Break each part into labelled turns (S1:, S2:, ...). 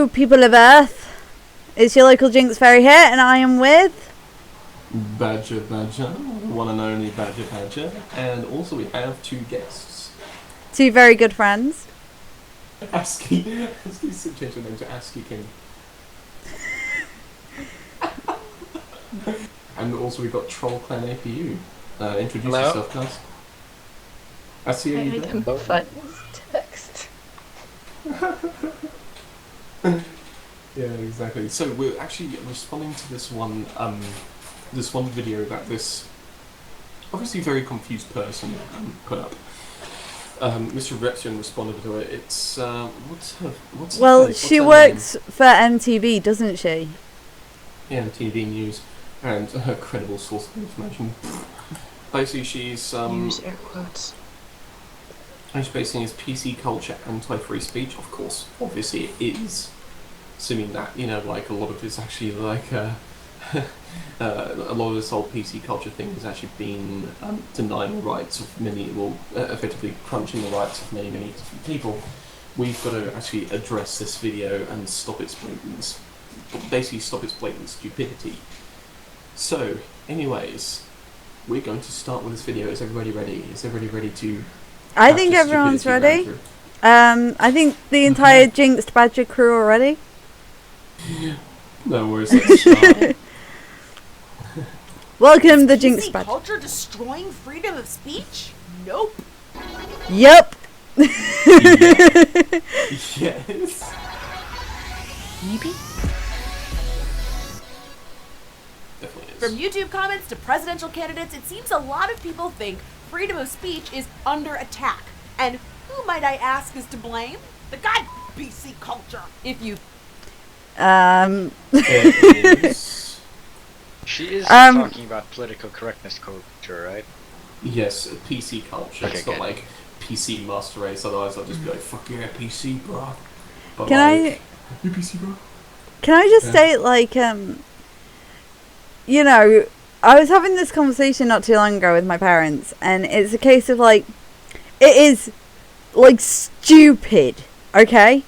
S1: Hello, people of Earth. It's your local Jinxed Fairy here, and I am with...
S2: Badger, the one and only Badger. And also we have two guests.
S1: Two very good friends.
S2: ASCII changed her name to ASCII King. And also we've got Troll Clan APU. Introduce
S3: Hello?
S2: yourself, guys. ASCII, are you there?
S3: Both
S4: Text.
S2: Yeah, exactly. So we're actually responding to this one video that this obviously very confused person put up. Mr. Reption responded to it. It's
S1: Well, she works for MTV, doesn't she?
S2: Yeah, TV News, and her credible source of information. Basically, she's
S4: Use air quotes.
S2: she's basing his PC culture anti-free speech. Of course, obviously it is. Assuming that, you know, like a lot of it's actually like a lot of this whole PC culture thing has actually been denying the rights of many, well, effectively crunching the rights of many different people. We've got to actually address this video and stop its blatant stupidity. So, anyways, we're going to start with this video. Is everybody ready? Is everybody ready to...
S1: I think everyone's ready. I think the entire Jinxed Badger crew are ready.
S2: No worries, let's start.
S1: Welcome the Jinxed Badger.
S5: Culture destroying freedom of speech? Nope.
S1: Yup.
S2: Yes.
S4: Maybe?
S2: Definitely is.
S5: From YouTube comments to presidential candidates, it seems a lot of people think freedom of speech is under attack. And who, might I ask, is to blame? The god PC culture. If you...
S2: It is.
S3: She is talking about political correctness culture, right?
S2: Yes, PC culture.
S3: Okay,
S2: it's not
S3: good.
S2: like PC master race, otherwise I'll just be like, fuck yeah, PC, bro. But
S1: Can
S2: like, you PC, bro?
S1: Can I just
S2: Yeah.
S1: state, like, you know, I was having this conversation not too long ago with my parents, and it's a case of, like, it is, like, stupid, okay?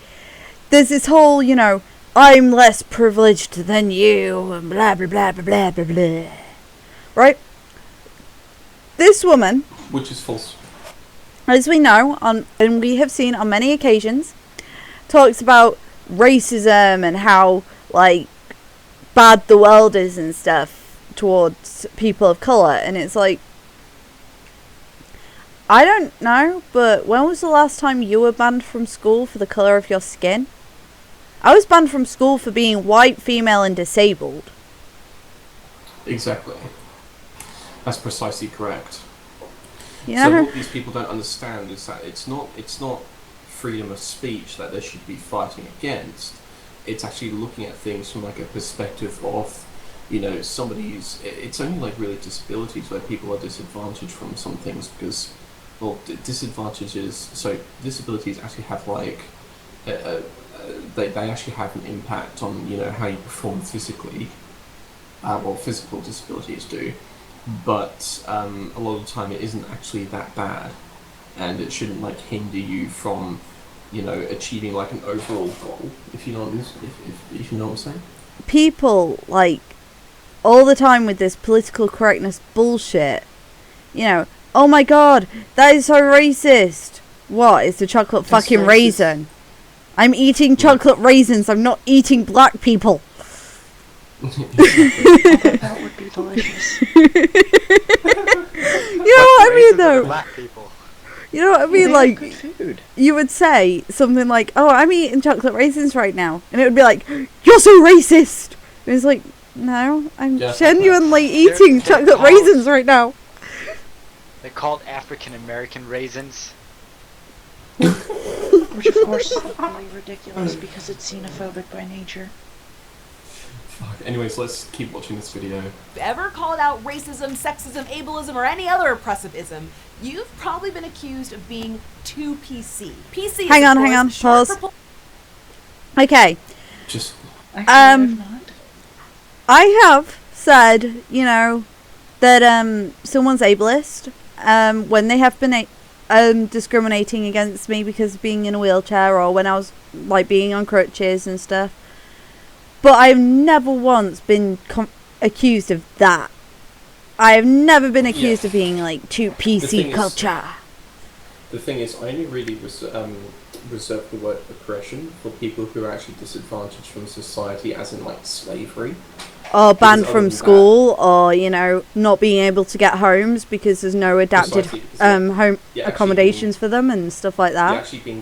S1: There's this whole, you know, I'm less privileged than you, and blah, blah, blah, blah, blah, blah, blah. Right? This woman,
S2: Which is false.
S1: as we know, and we have seen on many occasions, talks about racism and how, like, bad the world is and stuff towards people of colour. And it's like, I don't know, but when was the last time you were banned from school for the colour of your skin? I was banned from school for being white, female and disabled.
S2: Exactly. That's precisely correct.
S1: You
S2: So
S1: know?
S2: what these people don't understand is that it's not freedom of speech that they should be fighting against. It's actually looking at things from like a perspective of, you know, somebody's... It's only like really disabilities where people are disadvantaged from some things because, well, disabilities actually have like... They actually have an impact on, you know, how you perform physically. Well, physical disabilities do. But a lot of the time it isn't actually that bad. And it shouldn't, like, hinder you from, you know, achieving, like, an overall goal, if you know what if you know what I'm saying.
S1: People, like, all the time with this political correctness bullshit, you know, oh my god, that is so racist. What, it's the chocolate
S2: That's
S1: fucking
S2: racist.
S1: raisin? I'm eating chocolate raisins, I'm not eating black people.
S4: That would be delicious.
S1: You know what I mean, though?
S3: Black people.
S1: You know what I mean?
S4: They
S1: Like,
S4: have good food.
S1: you would say something like, oh, I'm eating chocolate raisins right now. And it would be like, you're so racist. And it's like, no, I'm
S2: Yeah.
S1: genuinely eating
S3: They're
S1: chocolate
S3: called-
S1: raisins right now.
S3: They're called African American raisins.
S4: Which of course is equally ridiculous because it's xenophobic by nature.
S2: Fuck. Anyways, let's keep watching this video.
S5: ever called out racism, sexism, ableism, or any other oppressive-ism, you've probably been accused of being too PC. PC
S1: Hang
S5: is,
S1: on,
S5: of
S1: hang
S5: course,
S1: on,
S5: short
S1: pause.
S5: for
S1: Okay,
S2: Just...
S4: Actually, I've not.
S1: I have said, you know, that someone's ableist when they have been discriminating against me because of being in a wheelchair, or when I was like being on crutches and stuff. But I've never once been accused of that. I have never been accused of being like too PC culture.
S2: The thing is, I only really reserve the word oppression for people who are actually disadvantaged from society, as in like slavery.
S1: Or banned from school, or, you know, not being able to get homes because there's no adapted home accommodations for them and stuff like that.
S2: You're actually being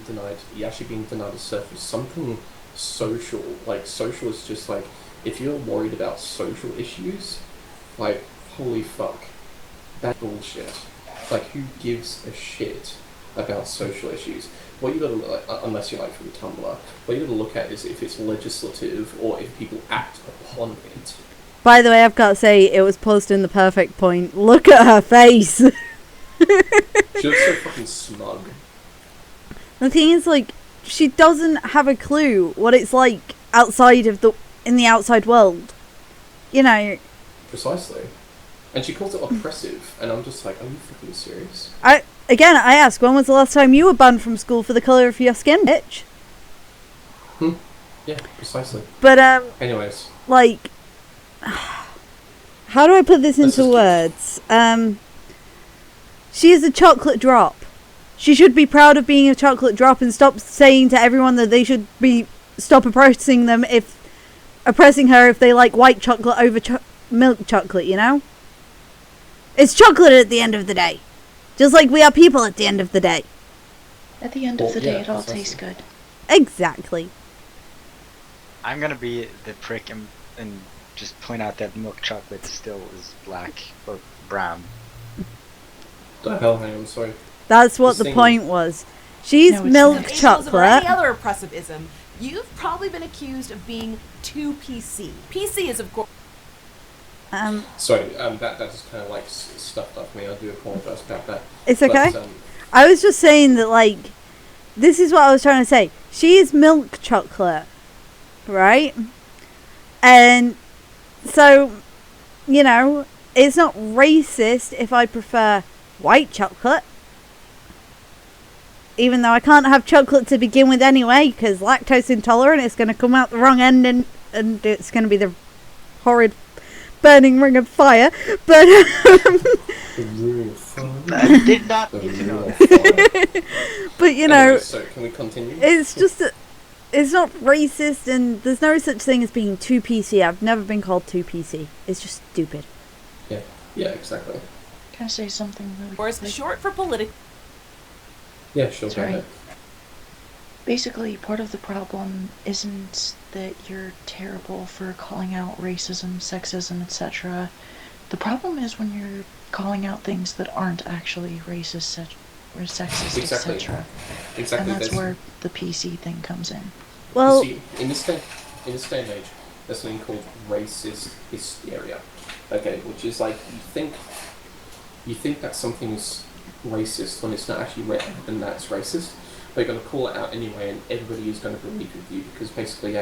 S2: denied a surface, something social. Like, social is just like, if you're worried about social issues, like, holy fuck, that's bullshit. Like, who gives a shit about social issues? What you gotta look at, unless you're like from Tumblr, what you gotta look at is if it's legislative or if people act upon it.
S1: By the way, I've got to say, it was posted in the perfect point. Look at her face.
S2: She looks so fucking smug.
S1: The thing is, like, she doesn't have a clue what it's like outside of in the outside world. You know.
S2: Precisely. And she calls it oppressive, and I'm just like, are you fucking serious?
S1: Again, I ask, when was the last time you were banned from school for the colour of your skin, bitch?
S2: Yeah, precisely.
S1: But,
S2: anyways.
S1: like, how do I put this into words? She is a chocolate drop. She should be proud of being a chocolate drop and stop saying to everyone that they should stop oppressing her if they like white chocolate over milk chocolate, you know? It's chocolate at the end of the day. Just like we are people at the end of the day.
S4: At the end of the day, it all tastes good.
S1: Exactly.
S3: I'm gonna be the prick and just point out that milk chocolate still is black or brown.
S2: The hell, hang on, sorry.
S1: That's what the point was. She's milk chocolate.
S5: Or any other oppressivism, you've probably been accused of being too PC. PC is, of course...
S2: Sorry, that just kind of like stuffed up me. I do apologise about that.
S1: It's okay. I was just saying that, like, this is what I was trying to say. She is milk chocolate, right? And so, you know, it's not racist if I prefer white chocolate. Even though I can't have chocolate to begin with anyway, because lactose intolerant, it's going to come out the wrong end and it's going to be the horrid burning ring of fire. But
S3: I did not need to know that.
S1: But you know,
S2: so can we continue?
S1: It's just it's not racist, and there's no such thing as being too PC. I've never been called too PC. It's just stupid.
S2: Yeah, exactly.
S4: Can I say something really
S5: Or it's short for political.
S2: Yeah, sure.
S4: Sorry. Basically, part of the problem isn't that you're terrible for calling out racism, sexism, etc. The problem is when you're calling out things that aren't actually racist or sexist,
S2: Exactly.
S4: etc.
S2: Exactly.
S4: And that's where the PC thing comes in.
S1: Well,
S2: you see, in this day and age, there's something called racist hysteria. Okay, which is like you think that something's racist when it's not actually written that's racist. They're going to call it out anyway, and everybody is going to believe with you because basically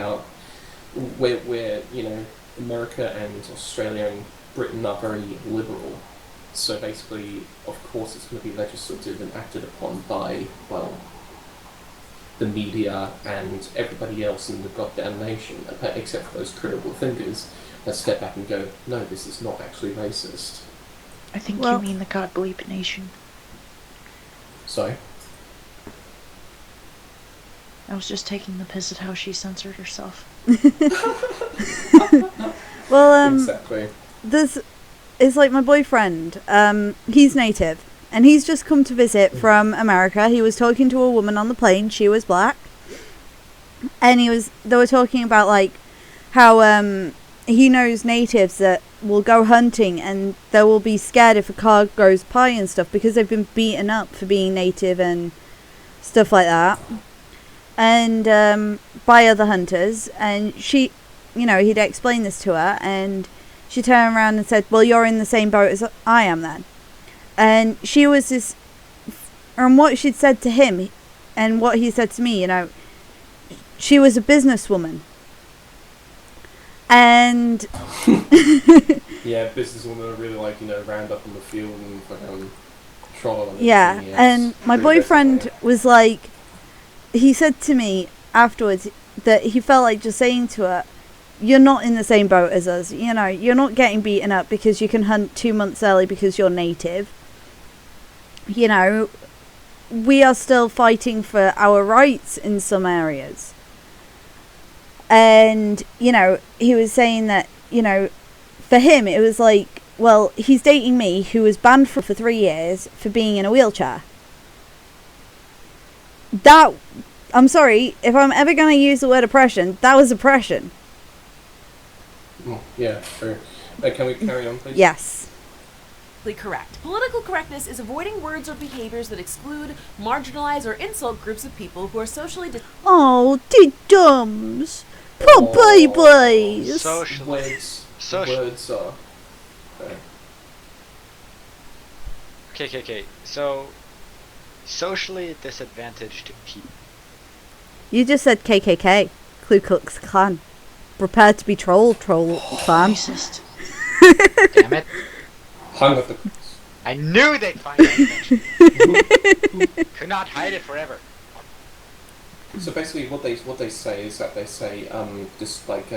S2: we're you know, America and Australia and Britain are very liberal, so basically of course it's going to be legislative and acted upon by, well, the media and everybody else in the goddamn nation, except for those critical thinkers that step back and go, no, this is not actually racist.
S4: I think you mean the God Bleep Nation.
S2: Sorry?
S4: I was just taking the piss at how she censored herself.
S1: well,
S2: exactly.
S1: This is like my boyfriend. He's native, and he's just come to visit from America. He was talking to a woman on the plane. She was black, and they were talking about like how he knows natives that will go hunting and they will be scared if a car goes by and stuff because they've been beaten up for being native and stuff like that. And by other hunters, and she, you know, he'd explain this to her, and she turned around and said, well, you're in the same boat as I am then. And she was this, from what she'd said to him and what he said to me, you know, she was a businesswoman. And
S2: yeah, businesswomen are really like, you know, round up in the field and fucking trot on.
S1: Yeah, and my boyfriend was like, he said to me, afterwards that he felt like just saying to her, you're not in the same boat as us. You know, you're not getting beaten up because you can hunt 2 months early because you're native. You know, we are still fighting for our rights in some areas. And, you know, he was saying that, you know, for him it was like, well, he's dating me who was banned for 3 years for being in a wheelchair. That, I'm sorry, if I'm ever going to use the word oppression, that was oppression.
S2: Oh, yeah, true. Can we carry on, please?
S1: Yes.
S5: Correct. Political correctness is avoiding words or behaviors that exclude, marginalize, or insult groups of people who are socially
S1: Oh, the dumbs. Poor babies.
S2: Words are...
S3: Okay. So, socially disadvantaged people.
S1: You just said KKK. Ku Klux Klan. Prepare to be troll clan.
S4: Racist.
S3: Damn it.
S2: Hung with the...
S3: I knew they'd find out eventually. Could not hide it forever.
S2: So basically what they say is that they say just like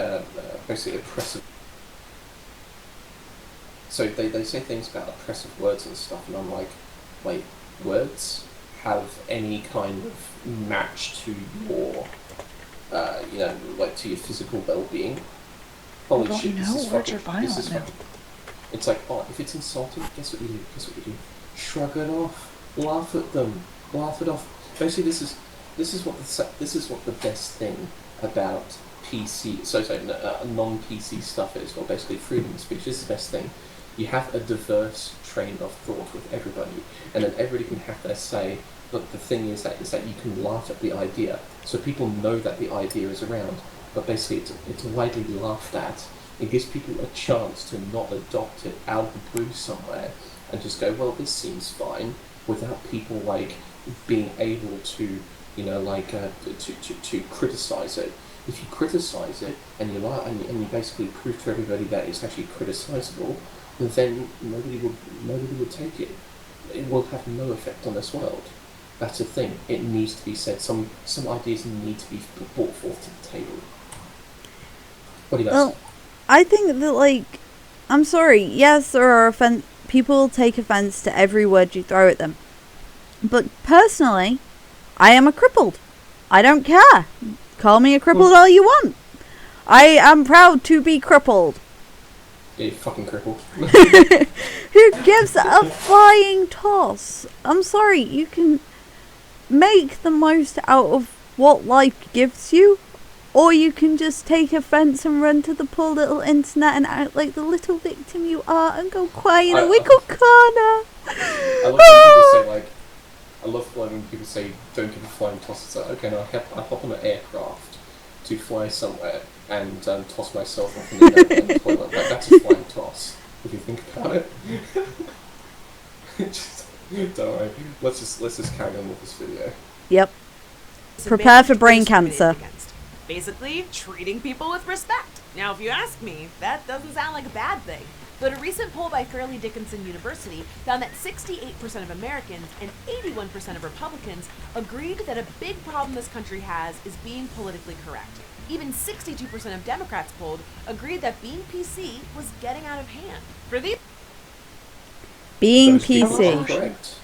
S2: basically oppressive. So they say things about oppressive words and stuff, and I'm like, wait, words have any kind of match to your you know, like to your physical well-being? Holy
S4: Well,
S2: shit,
S4: you
S2: this
S4: know,
S2: is
S4: words
S2: fucking,
S4: are violent
S2: this is
S4: now.
S2: fucking, it's like, oh, if it's insulting, guess what you do? Shrug it off. Laugh at them. Laugh it off. Basically, this is what the best thing about PC, non-PC stuff is, or basically freedom of speech. This is the best thing. You have a diverse train of thought with everybody, and then everybody can have their say. But the thing is that you can laugh at the idea, so people know that the idea is around. But basically, it's widely laughed at. It gives people a chance to not adopt it out of the blue somewhere and just go, well, this seems fine, without people like being able to, you know, like to criticize it. If you criticize it and you lie and you basically prove to everybody that it's actually criticizable, then nobody would take it. It will have no effect on this world. That's the thing. It needs to be said. Some ideas need to be brought forth to the table. What do you guys think?
S1: I think that, like, I'm sorry, yes, there are people take offense to every word you throw at them. But personally, I am a crippled. I don't care. Call me a crippled all you want. I am proud to be crippled.
S2: Yeah, you're fucking crippled.
S1: Who gives a flying toss? I'm sorry, you can make the most out of what life gives you, or you can just take offence and run to the poor little internet and act like the little victim you are and go cry in a wiggle corner.
S2: I love when people say don't give a flying toss. It's like, okay, now I hop on an aircraft to fly somewhere and toss myself off in the toilet. Like, that's a flying toss, if you think about it. Don't worry. Let's just carry on with this video.
S1: Yep. Prepare for brain cancer.
S5: Basically, treating people with respect. Now, if you ask me, that doesn't sound like a bad thing. But a recent poll by Fairleigh Dickinson University found that 68% of Americans and 81% of Republicans agreed that a big problem this country has is being politically correct. Even 62% of Democrats polled agreed that being PC was getting out of hand. For these
S1: being
S2: Those people
S1: PC.
S2: are correct.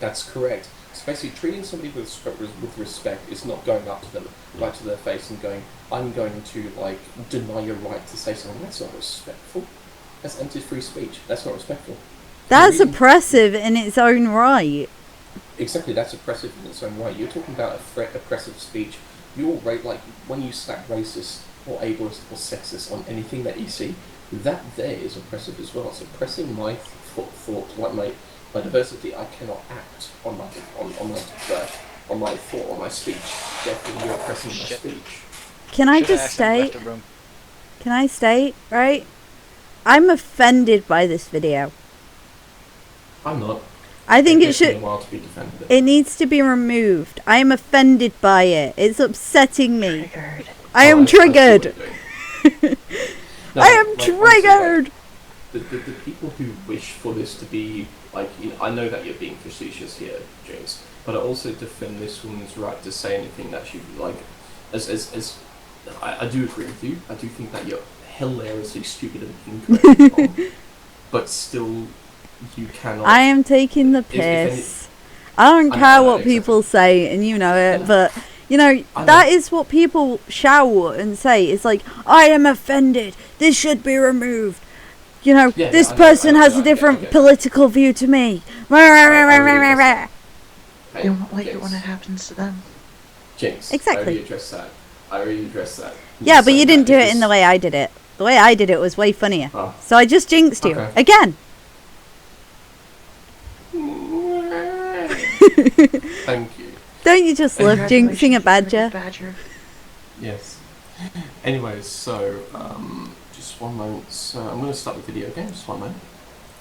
S2: That's correct. So basically, treating somebody with respect is not going up to them, right to their face and going, I'm going to, like, deny your right to say something. That's not respectful. That's anti-free speech. That's not respectful.
S1: That's oppressive in its own right.
S2: Exactly, that's oppressive in its own right. You're talking about oppressive speech. You're right, like, when you slap racist or ableist or sexist on anything that you see, that there is oppressive as well. It's oppressing my thought, like my diversity. I cannot act on my thought, on my speech. Therefore, you're oppressing my speech.
S1: Can I just state? Can I state, right? I'm offended by this video.
S2: I'm not.
S1: I think it
S2: takes me
S1: should.
S2: a while to be defended.
S1: It needs to be removed. I am offended by it. It's upsetting me.
S4: Triggered.
S1: I am triggered.
S2: No,
S1: I am
S2: like, honestly,
S1: triggered.
S2: like, the people who wish for this to be like, I know that you're being facetious here, James, but I also defend this woman's right to say anything that she like. As I do agree with you. I do think that you're hilariously stupid and incorrect, Tom, but still, you cannot.
S1: I am taking the piss. I don't care what people say, and you know it, but that is what people shout and say. It's like, I am offended. This should be removed. This person has a different political view to me.
S4: You won't like it when it happens to them.
S2: James,
S1: exactly.
S2: I already addressed that.
S1: Yeah, but you didn't do it in the way I did it. The way I did it was way funnier. Oh. So I just jinxed you.
S2: Okay.
S1: Again.
S2: Thank you.
S1: Don't you just love jinxing a badger?
S2: Yes. Anyways, so, just one moment. So I'm going to start the video again. Just one moment.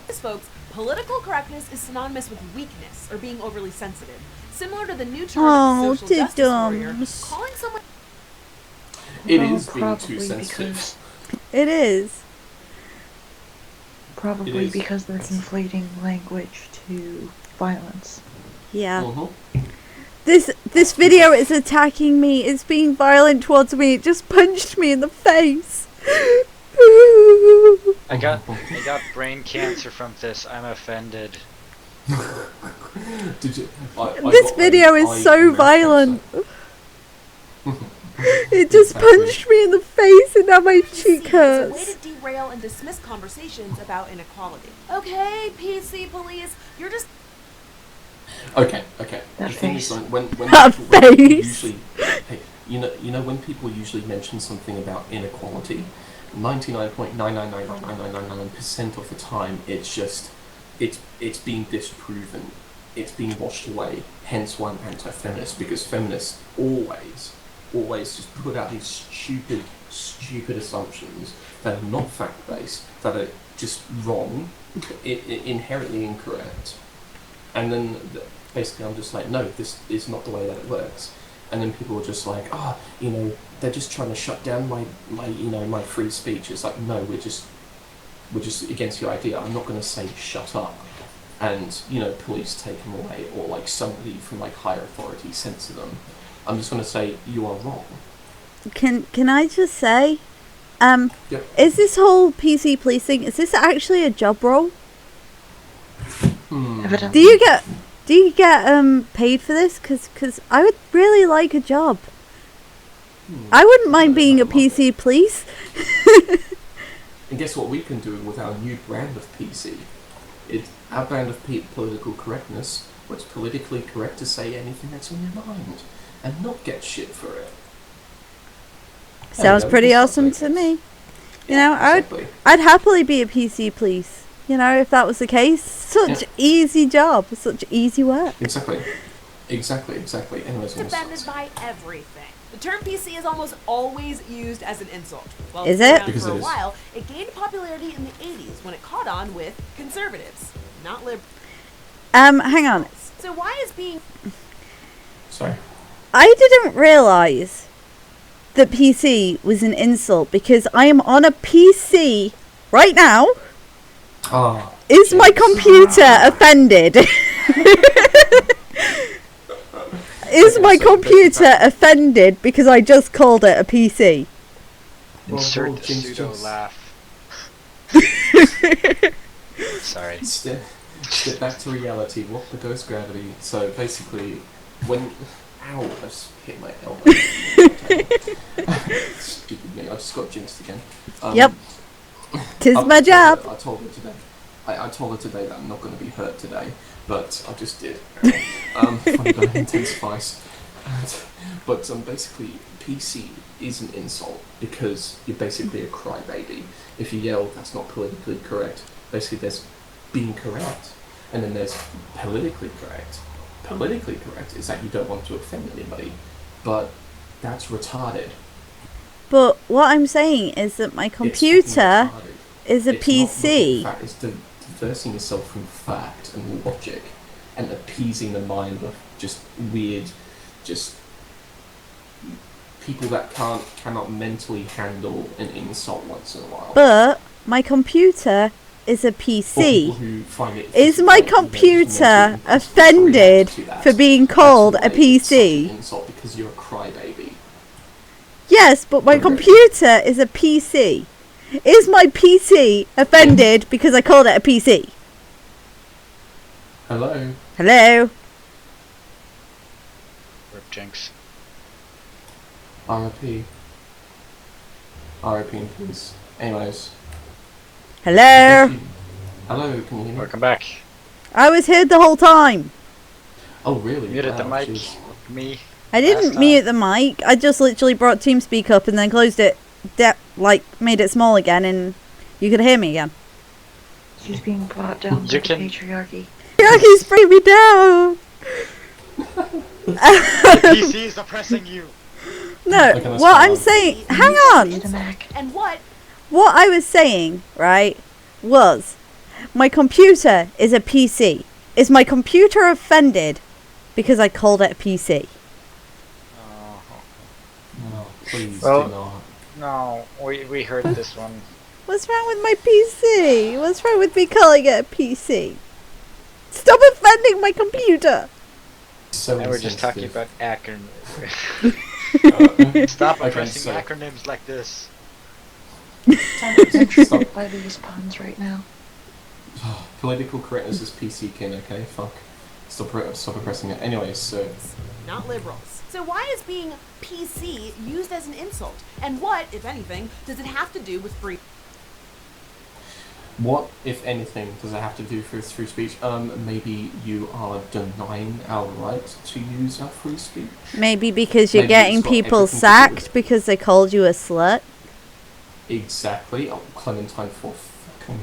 S5: Folks, political correctness is synonymous with weakness or being overly sensitive. Similar to the new term social justice warrior, calling someone...
S2: It is being too sensitive.
S1: It is.
S4: Probably because they're conflating language to violence.
S1: Yeah.
S2: Mm-hmm.
S1: This video is attacking me. It's being violent towards me. It just punched me in the face.
S3: I got brain cancer from this. I'm offended.
S1: This video is so violent. It just punched me in the face and now my cheek hurts.
S5: It's a way to derail and dismiss conversations about inequality. Okay, PC police, you're just...
S2: Okay.
S4: That
S2: the thing
S4: face.
S2: is, like, when
S1: That
S2: people
S1: face.
S2: usually, hey, when people usually mention something about inequality, 99.9999999% of the time, it's being disproven. It's being washed away. Hence why I'm anti-feminist, because feminists always just put out these stupid assumptions that are not fact-based, that are just wrong, inherently incorrect. And then basically I'm just like, no, this is not the way that it works. And then people are just like, they're just trying to shut down my free speech. It's like, no, we're just against your idea. I'm not going to say shut up and, police take them away, or like somebody from like higher authority censor them. I'm just going to say you are wrong.
S1: Can I just say,
S2: Yep.
S1: Is this whole PC policing, is this actually a job role? Do you get paid for this? Cause I would really like a job. I wouldn't mind being a PC police.
S2: And guess what we can do with our new brand of PC? It's our brand of political correctness, where it's politically correct to say anything that's on your mind and not get shit for it.
S1: Sounds pretty awesome to me.
S2: Exactly.
S1: I'd happily be a PC police. If that was the case. Such easy job, such easy work.
S2: Exactly. Anyways,
S5: It's offended by everything. The term PC is almost always used as an insult. Well,
S1: is
S5: it's been
S1: it?
S5: around
S2: Because
S5: for a
S2: it is.
S5: while, it gained popularity in the 80s when it caught on with conservatives, not liberals.
S1: Hang on.
S5: So why is being...
S2: Sorry.
S1: I didn't realise that PC was an insult because I am on a PC right now.
S2: Ah.
S1: Is my computer offended? Is my computer offended because I just called it a PC?
S3: Insert the pseudo laugh. Sorry.
S2: Get back to reality. What the ghost gravity? So basically, when... Ow, I just hit my elbow. Stupid me, I just got jinxed again.
S1: Yep. 'Tis my job.
S2: I told her today. I told her today that I'm not going to be hurt today, but I just did. Funny, but it intensifies. But basically, PC is an insult because you're basically a crybaby. If you yell, that's not politically correct. Basically, there's being correct, and then there's politically correct. Politically correct is that you don't want to offend anybody, but that's retarded.
S1: But what I'm saying is that my computer is a PC.
S2: It's diversing yourself from fact and logic and appeasing the mind of just weird, just people that cannot mentally handle an insult once in a while.
S1: But my computer is a
S2: Or people
S1: PC,
S2: who find it
S1: is my computer offended for being called a PC?
S2: Insult because you're a crybaby.
S1: Yes, but my
S2: Okay.
S1: computer is a PC. Is my PC offended because I called it a PC?
S2: Hello.
S1: Hello?
S3: Rip Jinx.
S2: R.I.P. R.I.P. in peace. Anyways.
S1: Hello?
S2: Hello, can you hear me?
S3: Welcome back.
S1: I was here the whole time.
S2: Oh, really?
S3: Muted the
S2: Wow,
S3: mic.
S2: jeez.
S3: Me.
S1: I didn't
S3: Last
S1: mute the mic. I just literally brought TeamSpeak up and then closed it, made it small again, and you could hear me again.
S4: She's being brought down by
S3: You
S4: the
S3: can-
S4: patriarchy.
S1: He's bring me down.
S3: The PC is oppressing you.
S1: No,
S2: Okay, that's
S1: what
S2: fine.
S1: I'm saying, hang
S4: It's
S1: on.
S4: a Mac.
S5: And what?
S1: What I was saying, right, was my computer is a PC. Is my computer offended because I called it a PC?
S3: Oh,
S2: No, please
S3: Well-
S2: do not.
S3: no, we heard this one.
S1: What's wrong with my PC? What's wrong with me calling it a PC? Stop offending my computer.
S2: So
S3: And we're just talking
S2: insensitive.
S3: about acronyms.
S2: Uh,
S3: Stop
S2: Okay,
S3: oppressing
S2: so-
S3: acronyms like this.
S4: I'm triggered by these puns right now.
S2: Political correctness is PC kin, okay? Fuck. Stop oppressing it. Anyways, so...
S5: Not liberals. So why is being PC used as an insult? And what, if anything, does it have to do with free?
S2: What, if anything, does it have to do with free speech? Maybe you are denying our right to use our free speech?
S1: Maybe because you're
S2: Maybe
S1: getting
S2: it's got
S1: people
S2: everything to do with
S1: sacked
S2: it.
S1: because they called you a slut.
S2: Exactly. Oh, Clementine for fucking...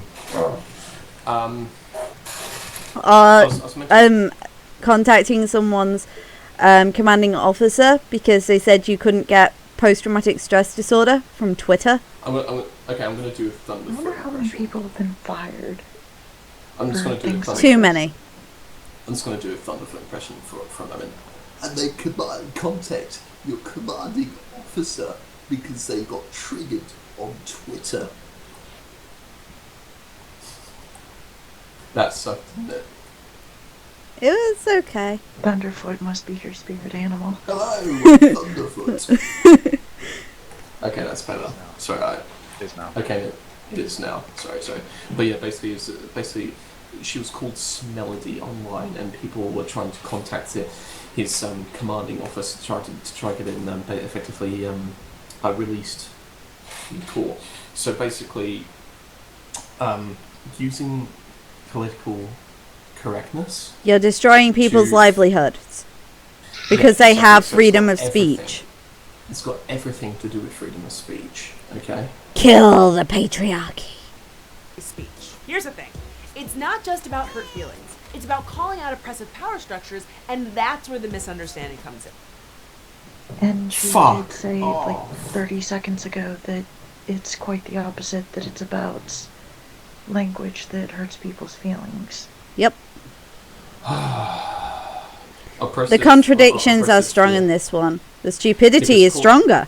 S2: I was meant to-
S1: Contacting someone's commanding officer because they said you couldn't get post-traumatic stress disorder from Twitter.
S2: I'm gonna do a
S4: I
S2: thunder
S4: wonder how many people have been fired.
S2: I'm just gonna do a
S4: things
S2: thunder.
S1: Too many.
S2: I'm just gonna do a thunderful impression for a moment.
S6: And they contact your commanding officer because they got triggered on Twitter.
S2: That sucked, didn't it?
S1: It was okay.
S4: Thunderfoot must be your spirit animal.
S6: Hello, Thunderfoot.
S2: Okay, that's better. Sorry,
S3: It is now.
S2: okay, it is now. Sorry. But yeah, basically, she was called Smelody online, and people were trying to contact his commanding officer to try to get him effectively released. Cool. So basically, using political correctness.
S1: You're destroying people's
S2: To-
S1: livelihoods because
S2: Yes,
S1: they
S2: exactly.
S1: have
S2: So it's
S1: freedom
S2: got
S1: of
S2: everything.
S1: speech.
S2: It's got everything to do with freedom of speech. Okay.
S1: Kill the patriarchy.
S5: Speech. Here's the thing. It's not just about hurt feelings. It's about calling out oppressive power structures, and that's where the misunderstanding comes in.
S4: And she
S2: Fuck
S4: did say
S2: off.
S4: like 30 seconds ago that it's quite the opposite, that it's about language that hurts people's feelings.
S1: Yep.
S2: Oppressive,
S1: The contradictions are
S2: oppressive
S1: strong
S2: feel-
S1: in this one. The stupidity
S2: Because
S1: is stronger.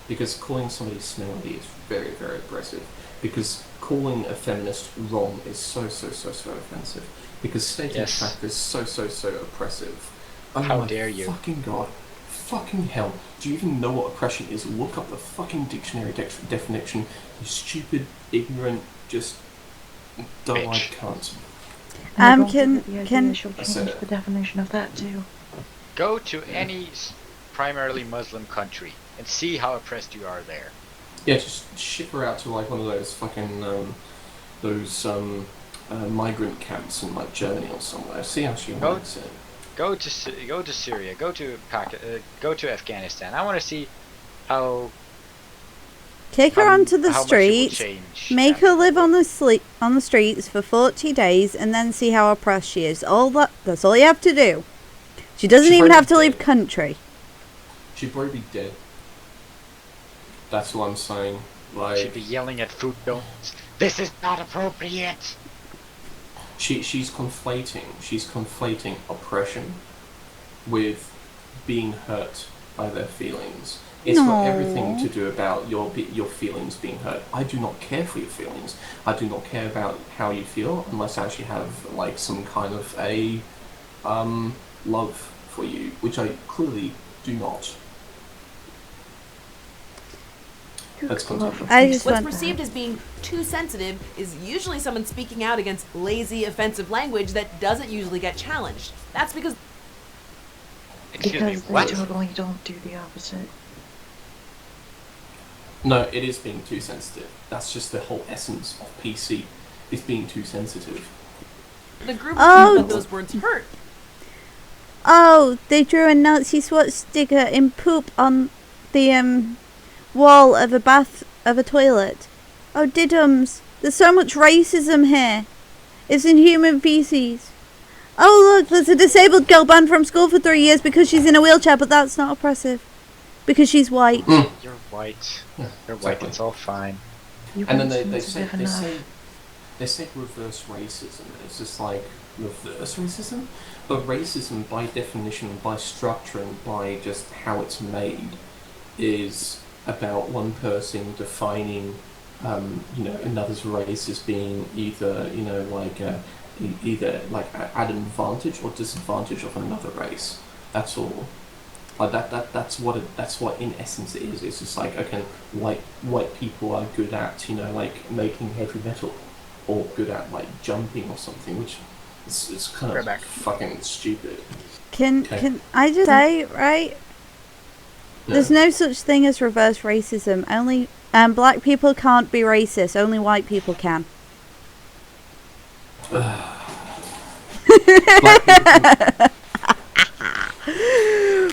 S2: Because calling somebody smelly is very, very aggressive. Because calling a feminist wrong is so offensive. Because stating
S3: Yes.
S2: fact is so oppressive. Oh
S3: How
S2: my
S3: dare you.
S2: Fucking god. Fucking hell. Do you even know what oppression is? Look up the fucking dictionary definition. You stupid, ignorant, just dull-eyed
S3: Bitch.
S2: cunt.
S4: And I
S1: Um,
S4: don't
S1: can-
S4: think that the
S1: can-
S4: idea she'll
S2: I
S4: change
S2: said it.
S4: the definition of that too.
S3: Go to any primarily Muslim country and see how oppressed you are there.
S2: Yeah, just ship her out to like one of those fucking migrant camps in like Germany or somewhere. See how she
S3: Go-
S2: likes it.
S3: Go to Syria. Go to Afghanistan. I want to see how.
S1: Take her
S3: how-
S1: onto the
S3: how much it will
S1: streets.
S3: change
S1: Make her
S3: after
S1: live
S3: the
S1: on
S3: war.
S1: the streets for 40 days and then see how oppressed she is. That's all you have to do. She doesn't
S2: She's
S1: even have to
S2: probably
S1: leave
S2: dead.
S1: country.
S2: She'd probably be dead. That's what I'm saying. Like
S3: She'd be yelling at food don'ts. This is not appropriate.
S2: she's conflating oppression with being hurt by their feelings. It's got
S1: No.
S2: everything to do about your feelings being hurt. I do not care for your feelings. I do not care about how you feel unless I actually have like some kind of a love for you, which I clearly do not. Let's continue.
S1: I just
S5: What's
S1: want
S5: perceived as being too sensitive is usually someone speaking out against lazy, offensive language that doesn't usually get challenged. That's because
S3: Excuse me,
S4: Because they
S3: what?
S4: totally don't do the opposite.
S2: No, it is being too sensitive. That's just the whole essence of PC. It's being too sensitive.
S5: the group
S1: Oh.
S5: of people that those words hurt.
S1: Oh, they drew a Nazi swastika in poop on the wall of a toilet. Oh, diddums. There's so much racism here. It's in human feces. Oh, look, there's a disabled girl banned from school for 3 years because she's in a wheelchair, but that's not oppressive. Because she's white.
S3: You're white.
S2: Yeah,
S3: You're white.
S2: exactly.
S3: It's all fine.
S4: You
S2: And then
S4: weren't
S2: they say
S4: sensitive enough.
S2: they say reverse racism. It's just like reverse racism, but racism by definition, by structure, and by just how it's made, is about one person defining, another's race as being either either like at an advantage or disadvantage of another race. That's all. Like that's what in essence it is. It's just like, okay, white people are good at like making heavy metal, or good at like jumping or something, which it's kind of
S3: Right back.
S2: fucking stupid.
S1: Can I just say, right?
S2: Yeah.
S1: There's no such thing as reverse racism. Only black people can't be racist. Only white people can.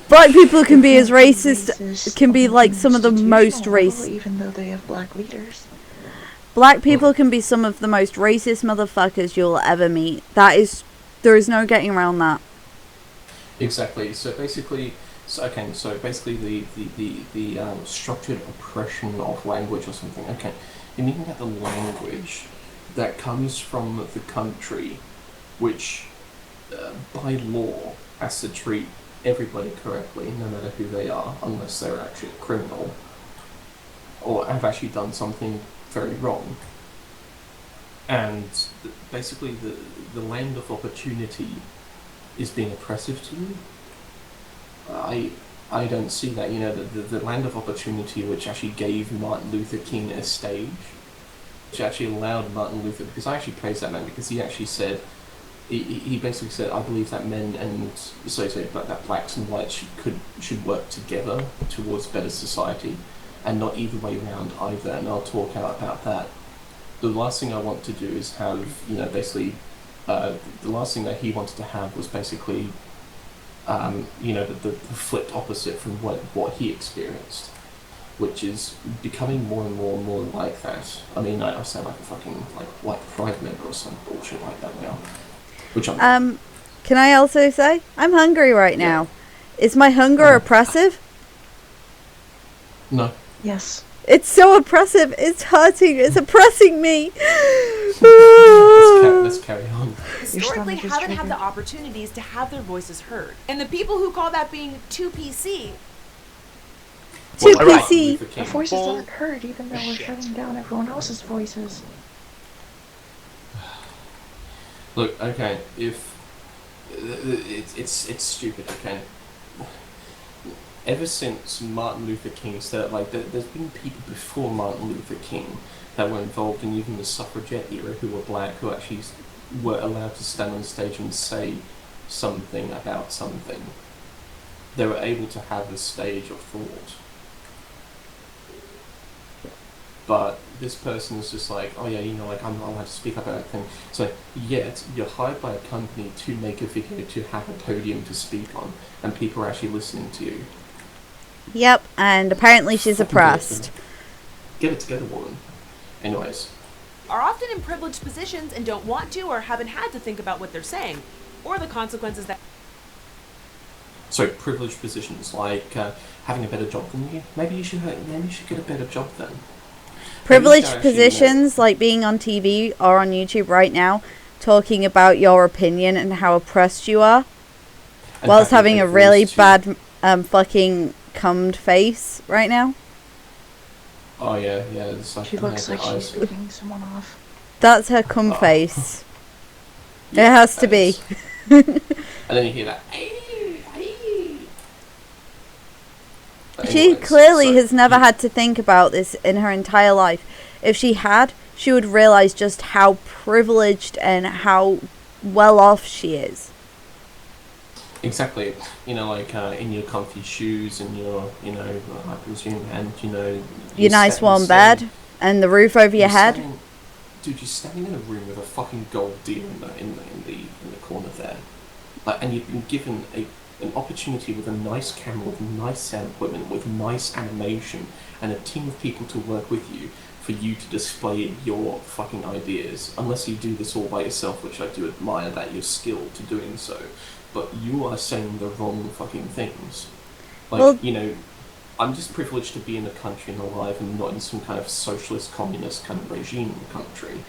S1: Black people can be as racist. Can be like some of the most racist.
S4: Even though they have black leaders.
S1: Black people can be some of the most racist motherfuckers you'll ever meet. There is no getting around that.
S2: Exactly. So basically, the structured oppression of language or something. Okay, you're looking at the language that comes from the country, which by law has to treat everybody correctly, no matter who they are, unless they're actually a criminal or have actually done something very wrong. And basically, the land of opportunity is being oppressive to you. I don't see that. The land of opportunity, which actually gave Martin Luther King a stage, which actually allowed Martin Luther, because I actually praise that man, because he actually said, he basically said, I believe that men and that blacks and whites should work together towards better society, and not either way around either. And I'll talk out about that. The last thing I want to do is have, basically, the last thing that he wanted to have was basically, the flipped opposite from what he experienced, which is becoming more and more and more like that. I mean, I sound like a fucking white pride member or some bullshit like that now. Which I'm
S1: Can I also say I'm hungry right now? Is my hunger oppressive?
S2: No.
S4: Yes.
S1: It's so oppressive. It's hurting. It's oppressing me.
S2: Let's carry on.
S5: Historically
S4: stomach is
S5: haven't had the
S4: triggered.
S5: opportunities to have their voices heard. And the people who call that being too PC,
S1: Too
S2: Well, like
S1: PC.
S2: Luther
S4: Our
S2: King.
S4: voices
S3: Bull-
S4: aren't heard, even though we're
S3: shit.
S4: shutting down everyone else's voices.
S2: Look, okay, if it's stupid, okay. Ever since Martin Luther King said, there's been people before Martin Luther King that were involved in even the suffragette era who were black, who actually were allowed to stand on stage and say something about something. They were able to have the stage of thought. But this person is just like, oh yeah, I'm not allowed to speak up about everything. So yet you're hired by a company to make a video to have a podium to speak on, and people are actually listening to you.
S1: Yep, and apparently she's
S2: Fucking
S1: oppressed.
S2: Get it together, woman. Anyways,
S5: are often in privileged positions and don't want to or haven't had to think about what they're saying, or the consequences that.
S2: so privileged positions like having a better job than you. Maybe you should get a better job then.
S1: Privileged
S2: Maybe you should actually,
S1: positions like being on TV or on YouTube right now, talking about your opinion and how oppressed you are,
S2: and
S1: whilst
S2: having
S1: having a
S2: voice
S1: really
S2: to-
S1: bad fucking cummed face right now?
S2: Oh yeah, yeah. It's like
S4: She looks like
S2: eyes.
S4: she's beating someone off.
S1: That's her cum
S2: Oh.
S1: face.
S2: Yeah,
S1: It has to
S2: that
S1: be.
S2: is. And then you hear that. But
S1: She
S2: anyways,
S1: clearly
S2: so
S1: has never
S2: you-
S1: had to think about this in her entire life. If she had, she would realise just how privileged and how well off she is.
S2: Exactly. You know, like in your comfy shoes and your, I presume, and
S1: Your
S2: you're
S1: nice warm
S2: standing-
S1: bed and the roof over your
S2: you're
S1: head.
S2: standing- Dude, you're standing in a room with a fucking gold deal in the corner there, like, and you've been given an opportunity with a nice camera, with nice sound equipment, with nice animation, and a team of people to work with you for you to display your fucking ideas. Unless you do this all by yourself, which I do admire that you're skilled to doing so, but you are saying the wrong fucking things. Like,
S1: Well-
S2: I'm just privileged to be in a country and alive and not in some kind of socialist, communist kind of regime country.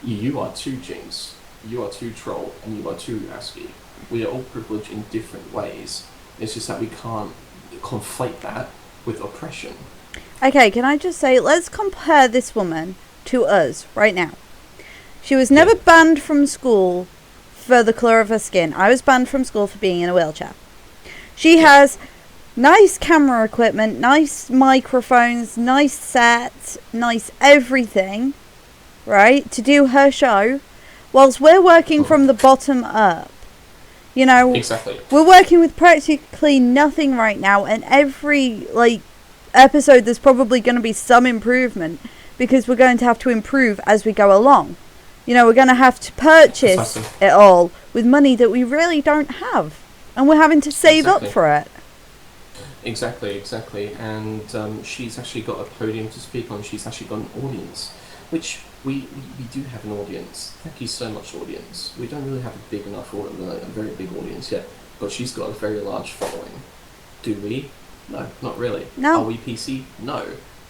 S2: You are too Jinx, you are too Troll, and you are too ASCII. We are all privileged in different ways. It's just that we can't conflate that with oppression.
S1: Okay, can I just say, let's compare this woman to us right now. She was never
S2: Yeah.
S1: banned from school for the colour of her skin. I was banned from school for being in a wheelchair. She has nice camera equipment, nice microphones, nice set, nice everything, right, to do her show, whilst we're working from the bottom up. You know,
S2: Exactly.
S1: we're working with practically nothing right now, and every, episode there's probably going to be some improvement, because we're going to have to improve as we go along. You know, we're going to have to purchase
S2: Precisely.
S1: it all with money that we really don't have, and we're having to save
S2: Exactly.
S1: up for it.
S2: Exactly. And she's actually got a podium to speak on. She's actually got an audience, which we do have an audience. Thank you so much, audience. We don't really have a big enough, a very big audience yet, but she's got a very large following. Do we? No, not really.
S1: No.
S2: Are we PC? No.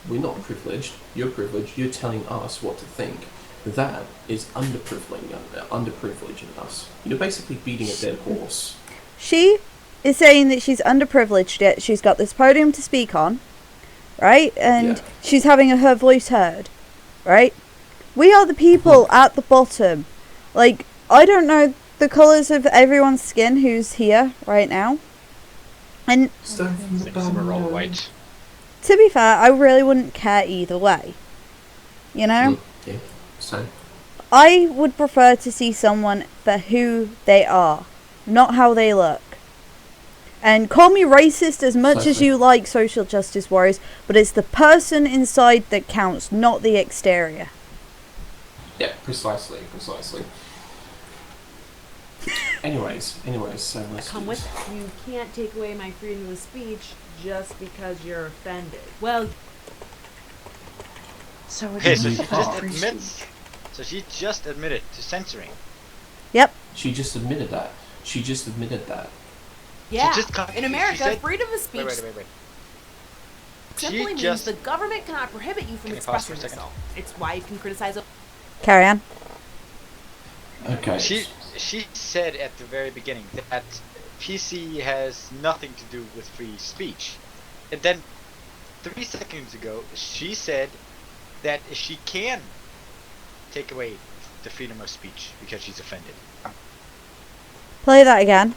S2: We're not privileged. You're privileged. You're telling us what to think. That is underprivileging us. You're basically beating a dead horse.
S1: She is saying that she's underprivileged, yet she's got this podium to speak on, right? And
S2: Yeah.
S1: she's having her voice heard, right? We are the people at the bottom. Like, I don't know the colours of everyone's skin who's here right now. And
S2: Stand from the
S3: Some are all
S2: banner.
S3: white.
S1: to be fair, I really wouldn't care either way. You know?
S2: Yeah. So.
S1: I would prefer to see someone for who they are, not how they look. And call me racist as much as
S2: Precisely.
S1: you like, social justice warriors, but it's the person inside that counts, not the exterior.
S2: Yeah, precisely. Anyways, so let's
S5: Come
S2: do
S5: with
S2: this.
S5: it. You can't take away my freedom of speech just because you're offended. Well,
S4: So
S3: Okay,
S4: it's
S3: so
S4: not
S3: she
S4: about
S3: just
S4: free
S3: admits.
S4: speech.
S3: So she just admitted to censoring.
S1: Yep.
S2: She just admitted that.
S5: yeah.
S3: just
S5: In
S3: she
S5: America,
S3: said-
S5: freedom of speech
S3: Wait.
S5: simply
S3: She
S5: means
S3: just
S5: the government cannot prohibit you from
S3: Can you pause for
S5: expressing
S3: a second?
S5: yourself. It's why you can criticize.
S1: Carry on.
S2: Okay.
S3: She said at the very beginning that PC has nothing to do with free speech, and then 3 seconds ago she said that she can take away the freedom of speech because she's offended.
S1: Play that again.